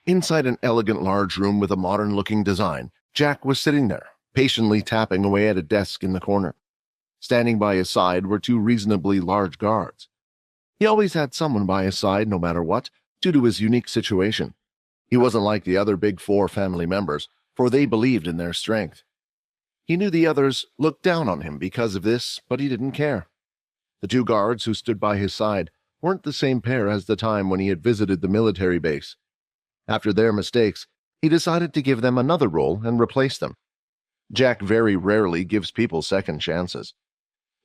Inside an elegant large room with a modern-looking design, Jack was sitting there, patiently tapping away at a desk in the corner. Standing by his side were two reasonably large guards. He always had someone by his side no matter what, due to his unique situation. He wasn't like the other Big Four family members, for they believed in their strength. He knew the others looked down on him because of this, but he didn't care. The two guards who stood by his side weren't the same pair as the time when he had visited the military base. After their mistakes, he decided to give them another role and replace them. Jack very rarely gives people second chances.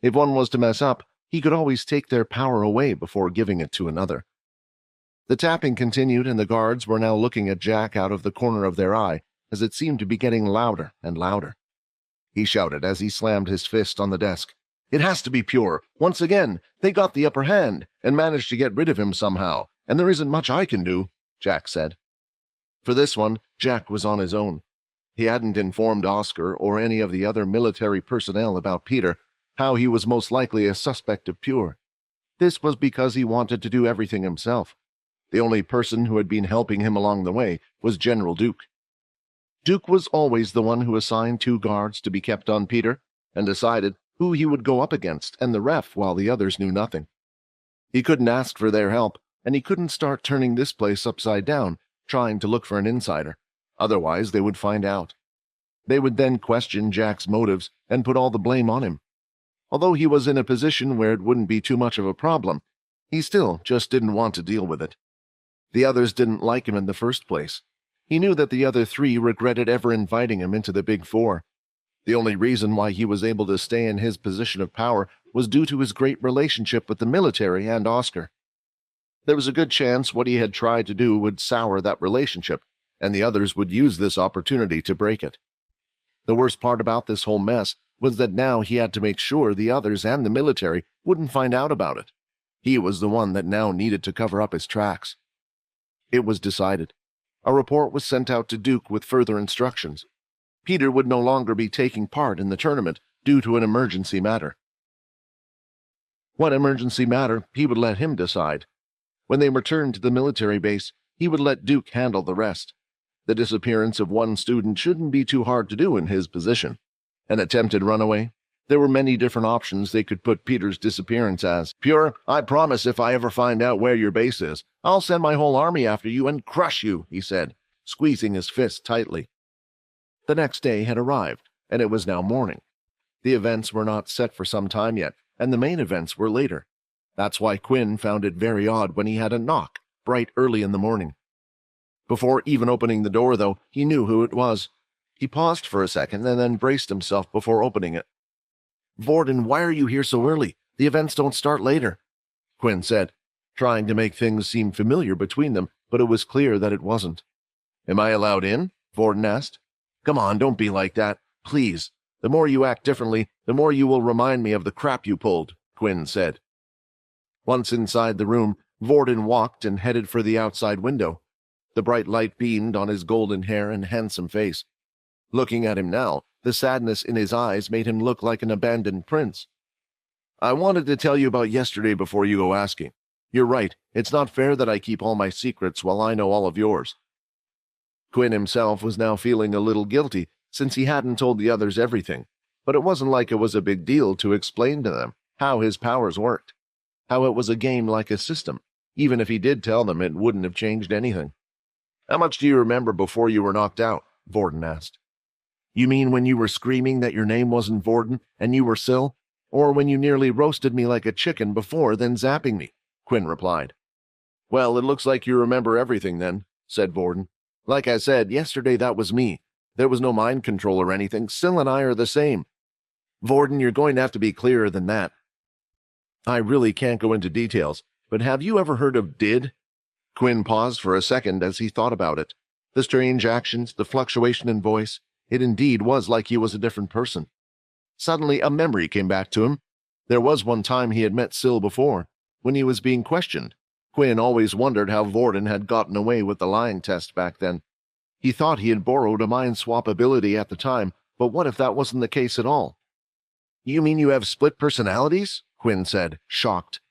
If one was to mess up, he could always take their power away before giving it to another. The tapping continued, and the guards were now looking at Jack out of the corner of their eye as it seemed to be getting louder and louder. He shouted as he slammed his fist on the desk. "It has to be pure. Once again, they got the upper hand and managed to get rid of him somehow, and there isn't much I can do," Jack said. For this one, Jack was on his own. He hadn't informed Oscar or any of the other military personnel about Peter, how he was most likely a suspect of pure. This was because he wanted to do everything himself. The only person who had been helping him along the way was General Duke. Duke was always the one who assigned two guards to be kept on Peter and decided who he would go up against and the ref while the others knew nothing. He couldn't ask for their help, and he couldn't start turning this place upside down, trying to look for an insider. Otherwise, they would find out. They would then question Jack's motives and put all the blame on him. Although he was in a position where it wouldn't be too much of a problem, he still just didn't want to deal with it. The others didn't like him in the first place. He knew that the other three regretted ever inviting him into the Big Four. The only reason why he was able to stay in his position of power was due to his great relationship with the military and Oscar. There was a good chance what he had tried to do would sour that relationship, and the others would use this opportunity to break it. The worst part about this whole mess was that now he had to make sure the others and the military wouldn't find out about it. He was the one that now needed to cover up his tracks. It was decided. A report was sent out to Duke with further instructions. Peter would no longer be taking part in the tournament due to an emergency matter. What emergency matter, he would let him decide. When they returned to the military base, he would let Duke handle the rest. The disappearance of one student shouldn't be too hard to do in his position. An attempted runaway? There were many different options they could put Peter's disappearance as. "Pure, I promise if I ever find out where your base is, I'll send my whole army after you and crush you," he said, squeezing his fist tightly. The next day had arrived, and it was now morning. The events were not set for some time yet, and the main events were later. That's why Quinn found it very odd when he had a knock, bright early in the morning. Before even opening the door, though, he knew who it was. He paused for a second and then braced himself before opening it. "Vorden, why are you here so early? The events don't start later," Quinn said, trying to make things seem familiar between them, but it was clear that it wasn't. "Am I allowed in?" Vorden asked. "Come on, don't be like that. Please. The more you act differently, the more you will remind me of the crap you pulled," Quinn said. Once inside the room, Vorden walked and headed for the outside window. The bright light beamed on his golden hair and handsome face. Looking at him now, the sadness in his eyes made him look like an abandoned prince. "I wanted to tell you about yesterday before you go asking. You're right, it's not fair that I keep all my secrets while I know all of yours." Quinn himself was now feeling a little guilty since he hadn't told the others everything, but it wasn't like it was a big deal to explain to them how his powers worked, how it was a game like a system. Even if he did tell them, it wouldn't have changed anything. "How much do you remember before you were knocked out?" Vorden asked. "You mean when you were screaming that your name wasn't Vorden and you were Syl? Or when you nearly roasted me like a chicken before, then zapping me?" Quinn replied. "Well, it looks like you remember everything then," said Vorden. "Like I said, yesterday that was me. There was no mind control or anything. Syl and I are the same." "Vorden, you're going to have to be clearer than that." "I really can't go into details, but have you ever heard of DID?" Quinn paused for a second as he thought about it. The strange actions, the fluctuation in voice, it indeed was like he was a different person. Suddenly, a memory came back to him. There was one time he had met Syl before, when he was being questioned. Quinn always wondered how Vorden had gotten away with the lying test back then. He thought he had borrowed a mind swap ability at the time, but what if that wasn't the case at all? "You mean you have split personalities?" Quinn said, shocked.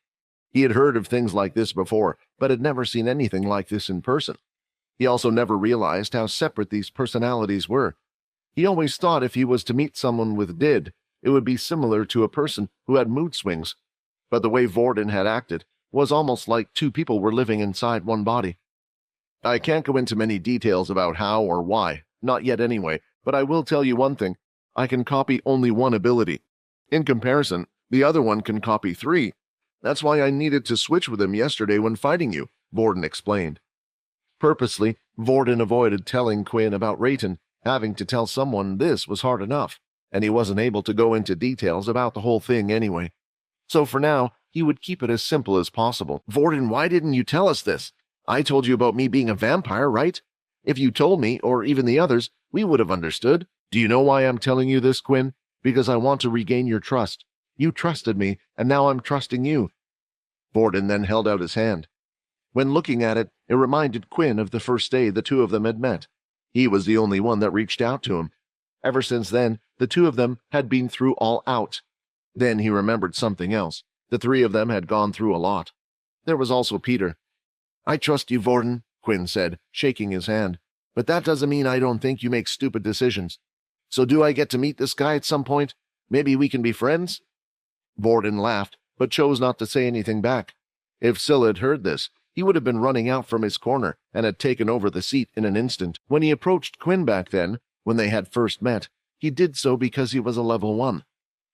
He had heard of things like this before, but had never seen anything like this in person. He also never realized how separate these personalities were. He always thought if he was to meet someone with did, it would be similar to a person who had mood swings. But the way Vorden had acted was almost like two people were living inside one body. I can't go into many details about how or why, not yet anyway, but I will tell you one thing. I can copy only one ability. In comparison, the other one can copy 3. That's why I needed to switch with him yesterday when fighting you, Vorden explained. Purposely, Vorden avoided telling Quinn about Rayton. Having to tell someone this was hard enough, and he wasn't able to go into details about the whole thing anyway. So for now, he would keep it as simple as possible. Vorden, why didn't you tell us this? I told you about me being a vampire, right? If you told me, or even the others, we would have understood. Do you know why I'm telling you this, Quinn? Because I want to regain your trust. You trusted me, and now I'm trusting you. Vorden then held out his hand. When looking at it, it reminded Quinn of the first day the two of them had met. He was the only one that reached out to him. Ever since then, the two of them had been through all out. Then he remembered something else. The 3 of them had gone through a lot. There was also Peter. I trust you, Vorden, Quinn said, shaking his hand. But that doesn't mean I don't think you make stupid decisions. So do I get to meet this guy at some point? Maybe we can be friends? Vorden laughed, but chose not to say anything back. If Syl had heard this, he would have been running out from his corner and had taken over the seat in an instant. When he approached Quinn back then, when they had first met, he did so because he was a level 1.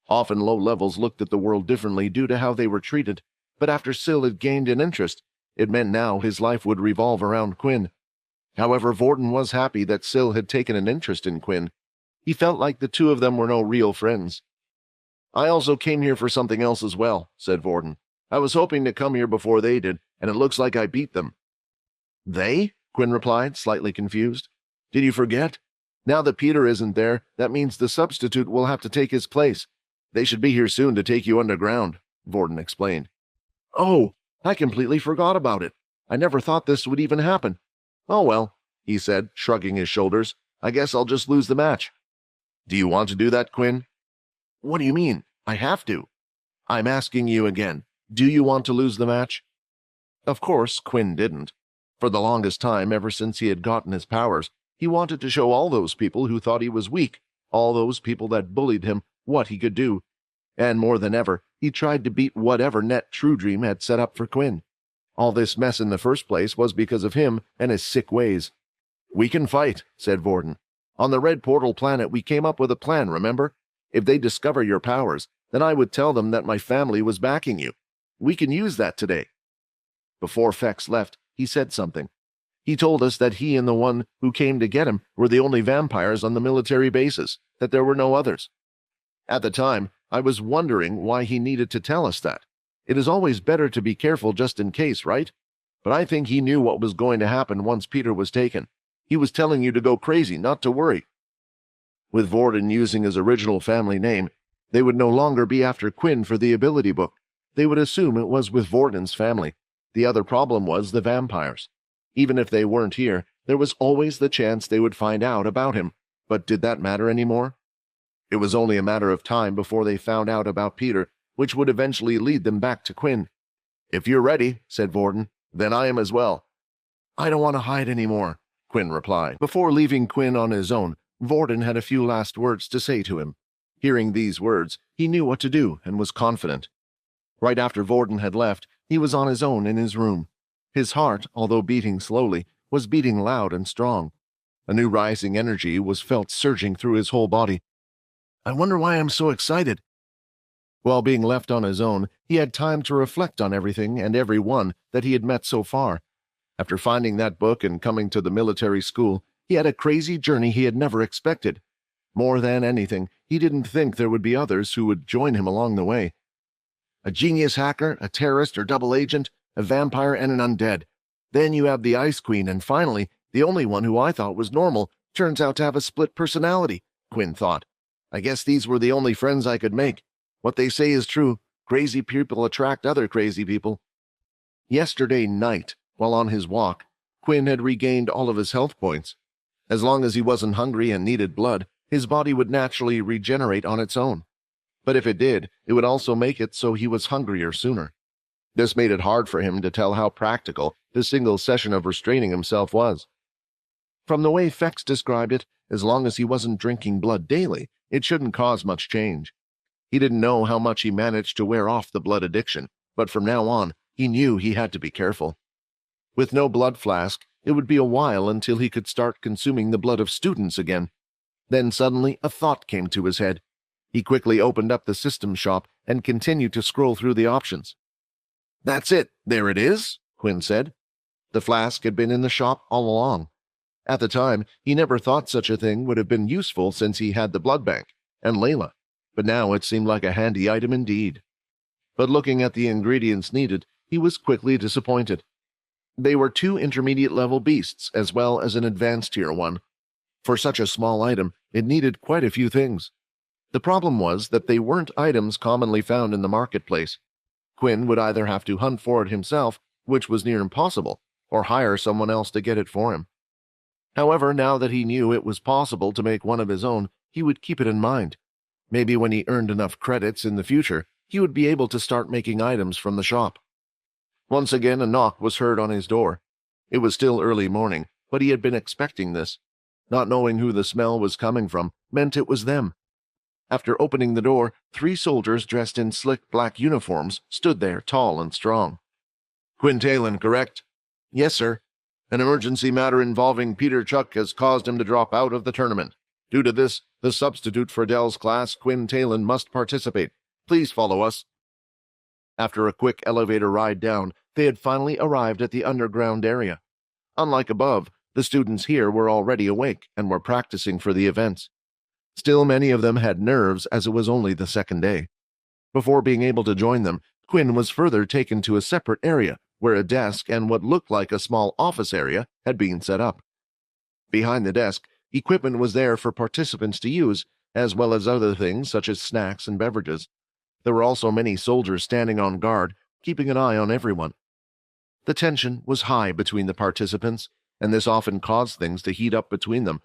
Often low levels looked at the world differently due to how they were treated, but after Syl had gained an interest, it meant now his life would revolve around Quinn. However, Vorden was happy that Syl had taken an interest in Quinn. He felt like the two of them were no real friends. I also came here for something else as well, said Vorden. I was hoping to come here before they did, and it looks like I beat them. They? Quinn replied, slightly confused. Did you forget? Now that Peter isn't there, that means the substitute will have to take his place. They should be here soon to take you underground, Vorden explained. Oh, I completely forgot about it. I never thought this would even happen. Oh well, he said, shrugging his shoulders. I guess I'll just lose the match. Do you want to do that, Quinn? What do you mean? I have to. I'm asking you again. Do you want to lose the match? Of course, Quinn didn't. For the longest time, ever since he had gotten his powers, he wanted to show all those people who thought he was weak, all those people that bullied him, what he could do. And more than ever, he tried to beat whatever net True Dream had set up for Quinn. All this mess in the first place was because of him and his sick ways. We can fight, said Vorden. On the Red Portal planet, we came up with a plan, remember? If they discover your powers, then I would tell them that my family was backing you. We can use that today. Before Fex left, he said something. He told us that he and the one who came to get him were the only vampires on the military bases, that there were no others. At the time, I was wondering why he needed to tell us that. It is always better to be careful just in case, right? But I think he knew what was going to happen once Peter was taken. He was telling you to go crazy, not to worry. With Vorden using his original family name, they would no longer be after Quinn for the ability book. They would assume it was with Vorden's family. The other problem was the vampires. Even if they weren't here, there was always the chance they would find out about him. But did that matter anymore? It was only a matter of time before they found out about Peter, which would eventually lead them back to Quinn. If you're ready, said Vorden, then I am as well. I don't want to hide anymore, Quinn replied. Before leaving Quinn on his own, Vorden had a few last words to say to him. Hearing these words, he knew what to do and was confident. Right after Vorden had left, he was on his own in his room. His heart, although beating slowly, was beating loud and strong. A new rising energy was felt surging through his whole body. I wonder why I'm so excited. While being left on his own, he had time to reflect on everything and everyone that he had met so far. After finding that book and coming to the military school, he had a crazy journey he had never expected. More than anything, he didn't think there would be others who would join him along the way. A genius hacker, a terrorist or double agent, a vampire and an undead. Then you have the Ice Queen, and finally, the only one who I thought was normal turns out to have a split personality, Quinn thought. I guess these were the only friends I could make. What they say is true. Crazy people attract other crazy people. Yesterday night, while on his walk, Quinn had regained all of his health points. As long as he wasn't hungry and needed blood, his body would naturally regenerate on its own. But if it did, it would also make it so he was hungrier sooner. This made it hard for him to tell how practical the single session of restraining himself was. From the way Fex described it, as long as he wasn't drinking blood daily, it shouldn't cause much change. He didn't know how much he managed to wear off the blood addiction, but from now on, he knew he had to be careful. With no blood flask, it would be a while until he could start consuming the blood of students again. Then suddenly a thought came to his head. He quickly opened up the system shop and continued to scroll through the options. "That's it, there it is," Quinn said. The flask had been in the shop all along. At the time, he never thought such a thing would have been useful since he had the blood bank and Layla, but now it seemed like a handy item indeed. But looking at the ingredients needed, he was quickly disappointed. They were 2 intermediate-level beasts as well as an advanced tier one. For such a small item, it needed quite a few things. The problem was that they weren't items commonly found in the marketplace. Quinn would either have to hunt for it himself, which was near impossible, or hire someone else to get it for him. However, now that he knew it was possible to make one of his own, he would keep it in mind. Maybe when he earned enough credits in the future, he would be able to start making items from the shop. Once again, a knock was heard on his door. It was still early morning, but he had been expecting this. Not knowing who the smell was coming from meant it was them. After opening the door, 3 soldiers dressed in slick black uniforms stood there, tall and strong. "Quinn Talon, correct?" "Yes, sir." "An emergency matter involving Peter Chuk has caused him to drop out of the tournament. Due to this, the substitute for Dell's class, Quinn Talon, must participate. Please follow us." After a quick elevator ride down, they had finally arrived at the underground area. Unlike above, the students here were already awake and were practicing for the events. Still, many of them had nerves as it was only the second day. Before being able to join them, Quinn was further taken to a separate area where a desk and what looked like a small office area had been set up. Behind the desk, equipment was there for participants to use, as well as other things such as snacks and beverages. There were also many soldiers standing on guard, keeping an eye on everyone. The tension was high between the participants, and this often caused things to heat up between them.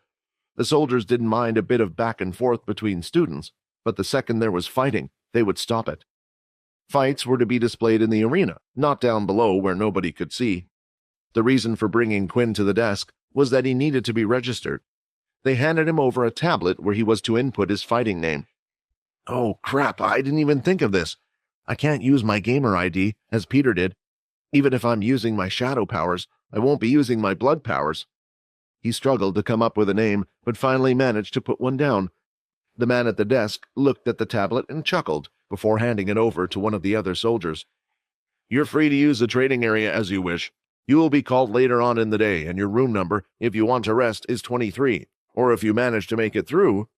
The soldiers didn't mind a bit of back and forth between students, but the second there was fighting, they would stop it. Fights were to be displayed in the arena, not down below where nobody could see. The reason for bringing Quinn to the desk was that he needed to be registered. They handed him over a tablet where he was to input his fighting name. "Oh, crap, I didn't even think of this. I can't use my gamer ID, as Peter did. Even if I'm using my shadow powers, I won't be using my blood powers." He struggled to come up with a name, but finally managed to put one down. The man at the desk looked at the tablet and chuckled before handing it over to one of the other soldiers. "You're free to use the trading area as you wish. You will be called later on in the day, and your room number, if you want to rest, is 23, or if you manage to make it through."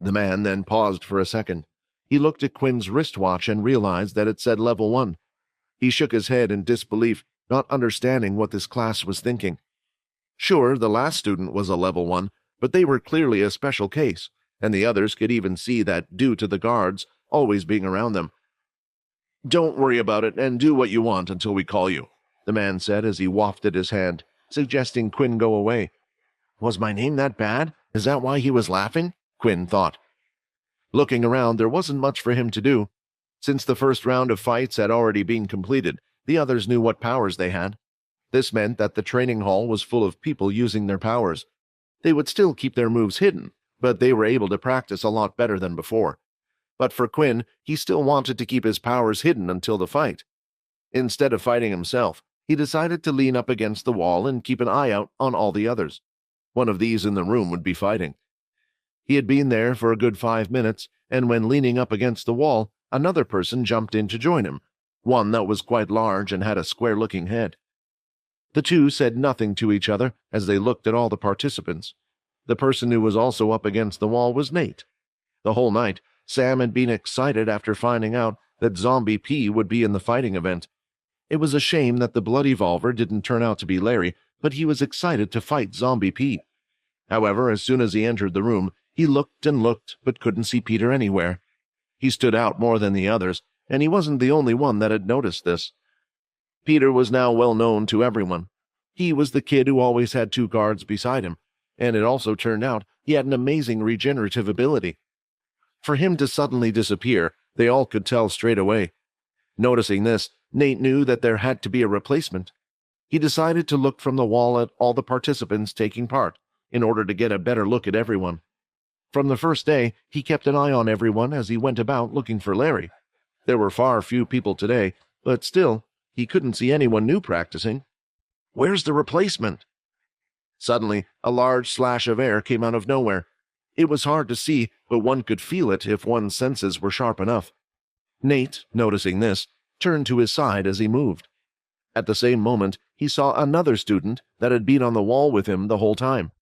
The man then paused for a second. He looked at Quinn's wristwatch and realized that it said level 1. He shook his head in disbelief, not understanding what this class was thinking. Sure, the last student was a level 1, but they were clearly a special case, and the others could even see that due to the guards always being around them. "Don't worry about it, and do what you want until we call you," the man said as he wafted his hand, suggesting Quinn go away. Was my name that bad? Is that why he was laughing? Quinn thought. Looking around, there wasn't much for him to do. Since the first round of fights had already been completed, the others knew what powers they had. This meant that the training hall was full of people using their powers. They would still keep their moves hidden, but they were able to practice a lot better than before. But for Quinn, he still wanted to keep his powers hidden until the fight. Instead of fighting himself, he decided to lean up against the wall and keep an eye out on all the others. One of these in the room would be fighting. He had been there for a good 5 minutes, and when leaning up against the wall, another person jumped in to join him, one that was quite large and had a square-looking head. The two said nothing to each other as they looked at all the participants. The person who was also up against the wall was Nate. The whole night, Sam had been excited after finding out that Zombie P would be in the fighting event. It was a shame that the Blood Evolver didn't turn out to be Larry, but he was excited to fight Zombie P. However, as soon as he entered the room, he looked and looked, but couldn't see Peter anywhere. He stood out more than the others, and he wasn't the only one that had noticed this. Peter was now well known to everyone. He was the kid who always had 2 guards beside him, and it also turned out he had an amazing regenerative ability. For him to suddenly disappear, they all could tell straight away. Noticing this, Nate knew that there had to be a replacement. He decided to look from the wall at all the participants taking part, in order to get a better look at everyone. From the first day, he kept an eye on everyone as he went about looking for Larry. There were far few people today, but still, he couldn't see anyone new practicing. Where's the replacement? Suddenly, a large slash of air came out of nowhere. It was hard to see, but one could feel it if one's senses were sharp enough. Nate, noticing this, turned to his side as he moved. At the same moment, he saw another student that had been on the wall with him the whole time.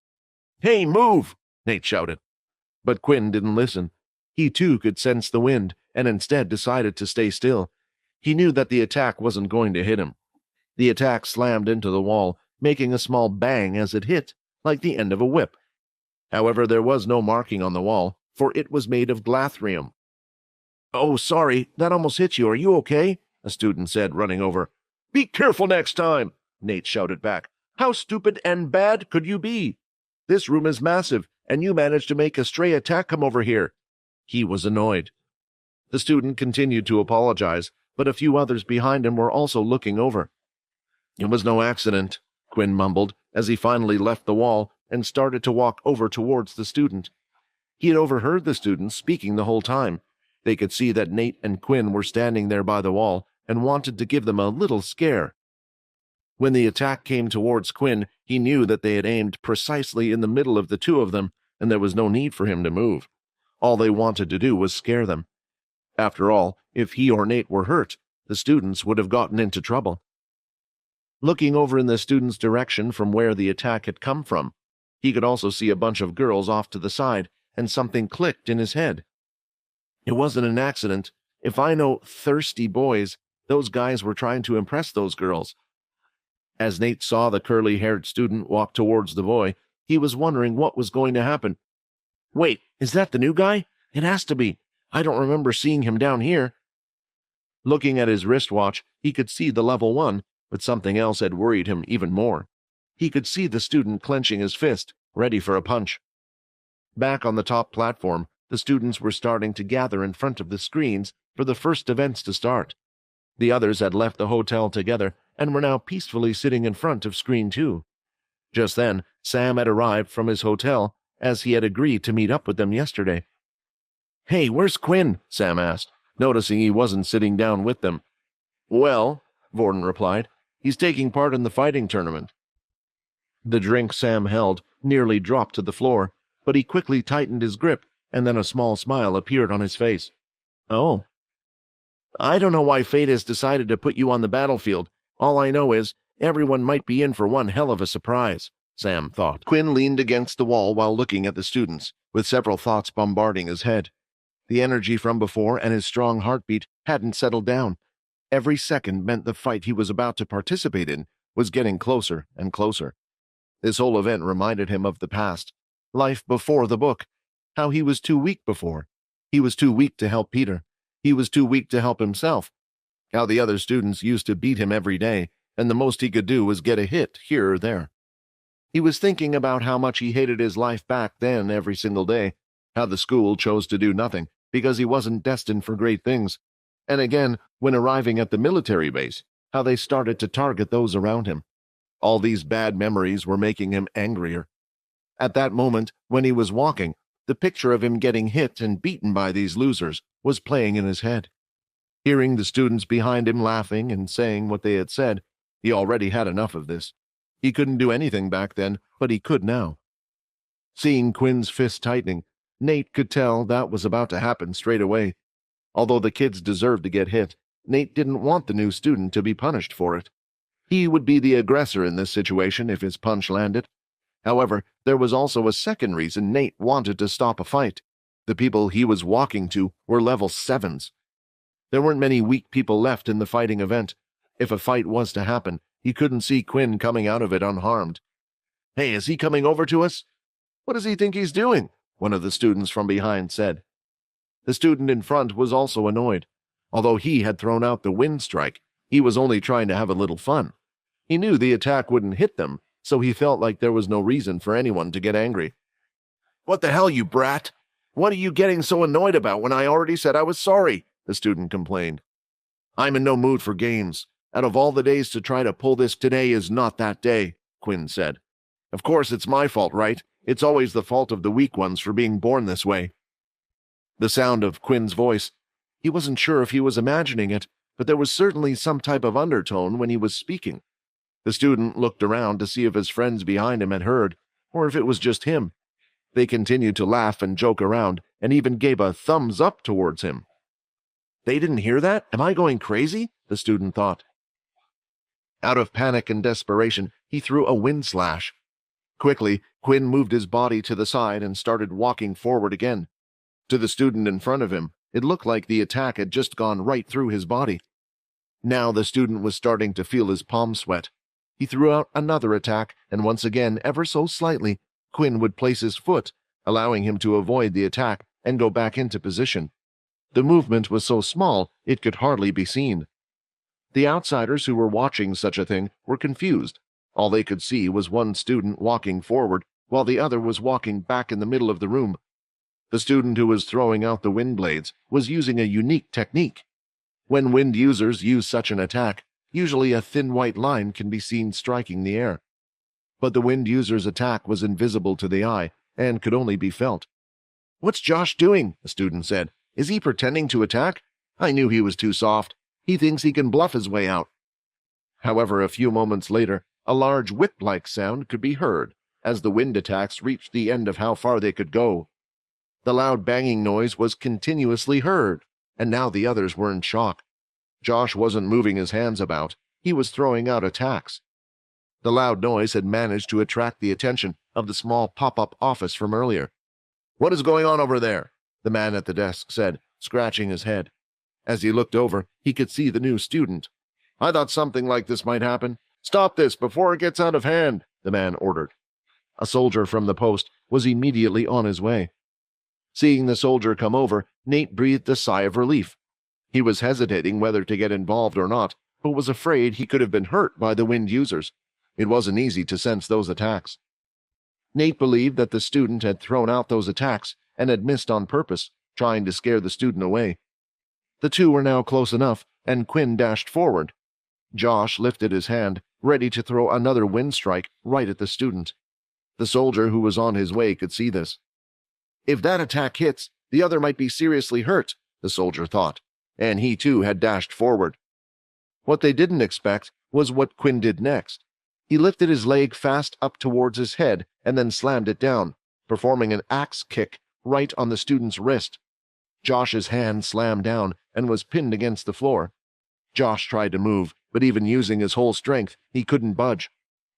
"Hey, move!" Nate shouted. But Quinn didn't listen. He too could sense the wind, and instead decided to stay still. He knew that the attack wasn't going to hit him. The attack slammed into the wall, making a small bang as it hit, like the end of a whip. However, there was no marking on the wall, for it was made of glathrium. "Oh, sorry, that almost hit you. Are you okay?" a student said, running over. "Be careful next time," Nate shouted back. "How stupid and bad could you be? This room is massive, and you managed to make a stray attack come over here." He was annoyed. The student continued to apologize, but a few others behind him were also looking over. "It was no accident," Quinn mumbled as he finally left the wall and started to walk over towards the student. He had overheard the student speaking the whole time. They could see that Nate and Quinn were standing there by the wall and wanted to give them a little scare. When the attack came towards Quinn, he knew that they had aimed precisely in the middle of the two of them, and there was no need for him to move. All they wanted to do was scare them. After all, if he or Nate were hurt, the students would have gotten into trouble. Looking over in the student's direction from where the attack had come from, he could also see a bunch of girls off to the side, and something clicked in his head. It wasn't an accident. If I know thirsty boys, those guys were trying to impress those girls. As Nate saw the curly-haired student walk towards the boy, he was wondering what was going to happen. "Wait, is that the new guy? It has to be. I don't remember seeing him down here." Looking at his wristwatch, he could see the level 1, but something else had worried him even more. He could see the student clenching his fist, ready for a punch. Back on the top platform, the students were starting to gather in front of the screens for the first events to start. The others had left the hotel together and were now peacefully sitting in front of screen 2. Just then, Sam had arrived from his hotel, as he had agreed to meet up with them yesterday. "Hey, where's Quinn?" Sam asked, noticing he wasn't sitting down with them. "Well," Vorden replied, "he's taking part in the fighting tournament." The drink Sam held nearly dropped to the floor, but he quickly tightened his grip, and then a small smile appeared on his face. "Oh. I don't know why fate has decided to put you on the battlefield. All I know is everyone might be in for one hell of a surprise," Sam thought. Quinn leaned against the wall while looking at the students, with several thoughts bombarding his head. The energy from before and his strong heartbeat hadn't settled down. Every second meant the fight he was about to participate in was getting closer and closer. This whole event reminded him of the past, life before the book, how he was too weak before. He was too weak to help Peter. He was too weak to help himself. How the other students used to beat him every day, and the most he could do was get a hit here or there. He was thinking about how much he hated his life back then every single day, how the school chose to do nothing because he wasn't destined for great things, and again, when arriving at the military base, how they started to target those around him. All these bad memories were making him angrier. At that moment, when he was walking, the picture of him getting hit and beaten by these losers was playing in his head. Hearing the students behind him laughing and saying what they had said, he already had enough of this. He couldn't do anything back then, but he could now. Seeing Quinn's fist tightening, Nate could tell that was about to happen straight away. Although the kids deserved to get hit, Nate didn't want the new student to be punished for it. He would be the aggressor in this situation if his punch landed. However, there was also a second reason Nate wanted to stop a fight. The people he was walking to were level 7s. There weren't many weak people left in the fighting event. If a fight was to happen, he couldn't see Quinn coming out of it unharmed. "Hey, is he coming over to us?" "What does he think he's doing?" one of the students from behind said. The student in front was also annoyed. Although he had thrown out the wind strike, he was only trying to have a little fun. He knew the attack wouldn't hit them, so he felt like there was no reason for anyone to get angry. "What the hell, you brat? What are you getting so annoyed about when I already said I was sorry?" the student complained. "I'm in no mood for games. Out of all the days to try to pull this, today is not that day," Quinn said. "Of course it's my fault, right? It's always the fault of the weak ones for being born this way. The sound of Quinn's voice. He wasn't sure if he was imagining it, but there was certainly some type of undertone when he was speaking. The student looked around to see if his friends behind him had heard, or if it was just him. They continued to laugh and joke around, and even gave a thumbs up towards him. They didn't hear that? Am I going crazy? The student thought. Out of panic and desperation, he threw a wind slash. Quickly, Quinn moved his body to the side and started walking forward again. To the student in front of him, it looked like the attack had just gone right through his body. Now the student was starting to feel his palms sweat. He threw out another attack, and once again, ever so slightly, Quinn would place his foot, allowing him to avoid the attack and go back into position. The movement was so small it could hardly be seen. The outsiders who were watching such a thing were confused. All they could see was one student walking forward, while the other was walking back in the middle of the room. The student who was throwing out the wind blades was using a unique technique. When wind users use such an attack, usually a thin white line can be seen striking the air. But the wind user's attack was invisible to the eye and could only be felt. "What's Josh doing?" a student said. "Is he pretending to attack? I knew he was too soft. He thinks he can bluff his way out." However, a few moments later, a large whip-like sound could be heard as the wind attacks reached the end of how far they could go. The loud banging noise was continuously heard, and now the others were in shock. Josh wasn't moving his hands about. He was throwing out attacks. The loud noise had managed to attract the attention of the small pop-up office from earlier. "What is going on over there?" the man at the desk said, scratching his head. As he looked over, he could see the new student. "I thought something like this might happen. Stop this before it gets out of hand," the man ordered. A soldier from the post was immediately on his way. Seeing the soldier come over, Nate breathed a sigh of relief. He was hesitating whether to get involved or not, but was afraid he could have been hurt by the wind users. It wasn't easy to sense those attacks. Nate believed that the student had thrown out those attacks and had missed on purpose, trying to scare the student away. The two were now close enough, and Quinn dashed forward. Josh lifted his hand, ready to throw another wind strike right at the student. The soldier who was on his way could see this. "If that attack hits, the other might be seriously hurt," the soldier thought, and he too had dashed forward. What they didn't expect was what Quinn did next. He lifted his leg fast up towards his head and then slammed it down, performing an axe kick right on the student's wrist. Josh's hand slammed down and was pinned against the floor. Josh tried to move, but even using his whole strength, he couldn't budge.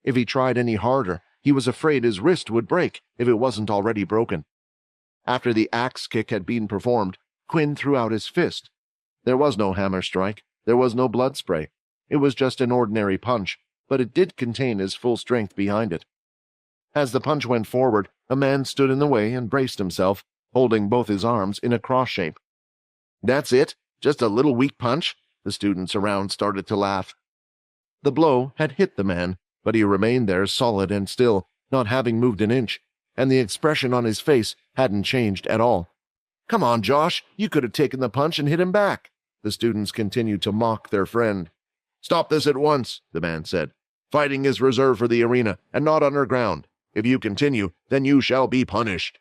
If he tried any harder, he was afraid his wrist would break if it wasn't already broken. After the axe kick had been performed, Quinn threw out his fist. There was no hammer strike. There was no blood spray. It was just an ordinary punch, but it did contain his full strength behind it. As the punch went forward, a man stood in the way and braced himself, holding both his arms in a cross shape. "That's it? Just a little weak punch?" The students around started to laugh. The blow had hit the man, but he remained there solid and still, not having moved an inch, and the expression on his face hadn't changed at all. "Come on, Josh, you could have taken the punch and hit him back." The students continued to mock their friend. "Stop this at once," the man said. "Fighting is reserved for the arena and not underground. If you continue, then you shall be punished."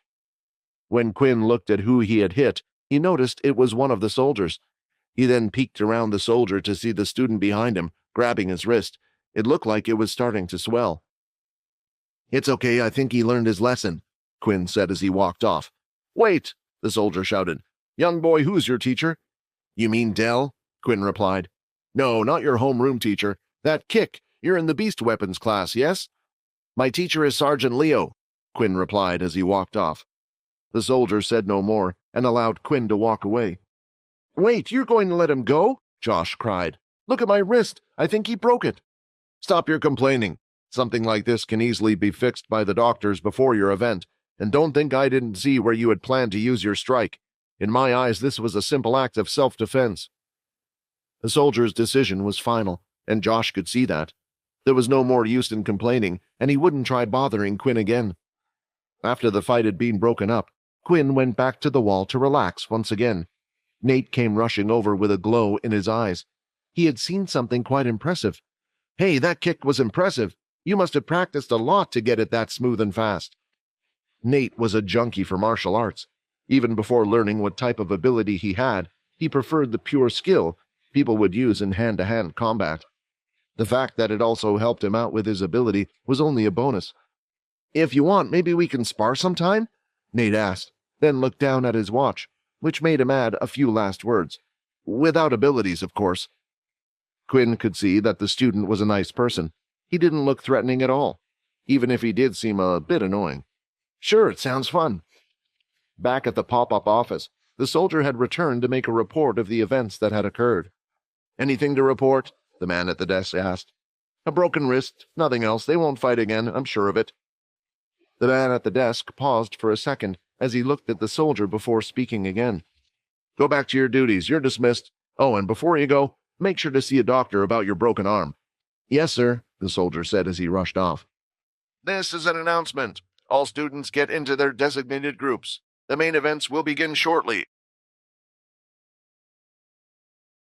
When Quinn looked at who he had hit, he noticed it was one of the soldiers. He then peeked around the soldier to see the student behind him, grabbing his wrist. It looked like it was starting to swell. "It's okay, I think he learned his lesson," Quinn said as he walked off. "Wait!" the soldier shouted. "Young boy, who's your teacher?" "You mean Dell?" Quinn replied. "No, not your homeroom teacher. That kick. You're in the beast weapons class, yes?" "My teacher is Sergeant Leo," Quinn replied as he walked off. The soldier said no more and allowed Quinn to walk away. "Wait, you're going to let him go?" Josh cried. "Look at my wrist. I think he broke it." "Stop your complaining. Something like this can easily be fixed by the doctors before your event, and don't think I didn't see where you had planned to use your strike. In my eyes, this was a simple act of self-defense." The soldier's decision was final, and Josh could see that. There was no more use in complaining, and he wouldn't try bothering Quinn again. After the fight had been broken up, Quinn went back to the wall to relax once again. Nate came rushing over with a glow in his eyes. He had seen something quite impressive. "Hey, that kick was impressive. You must have practiced a lot to get it that smooth and fast." Nate was a junkie for martial arts. Even before learning what type of ability he had, he preferred the pure skill people would use in hand-to-hand combat. The fact that it also helped him out with his ability was only a bonus. "If you want, maybe we can spar sometime?" Nate asked, then looked down at his watch, which made him add a few last words. "Without abilities, of course." Quinn could see that the student was a nice person. He didn't look threatening at all, even if he did seem a bit annoying. "Sure, it sounds fun." Back at the pop-up office, the soldier had returned to make a report of the events that had occurred. "Anything to report?" the man at the desk asked. "A broken wrist, nothing else. They won't fight again, I'm sure of it." The man at the desk paused for a second as he looked at the soldier before speaking again. "Go back to your duties. You're dismissed. Oh, and before you go, make sure to see a doctor about your broken arm." "Yes, sir," the soldier said as he rushed off. "This is an announcement. All students get into their designated groups. The main events will begin shortly."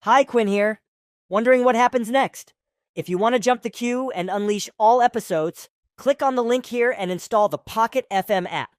Hi, Quinn here. Wondering what happens next? If you want to jump the queue and unleash all episodes, click on the link here and install the Pocket FM app.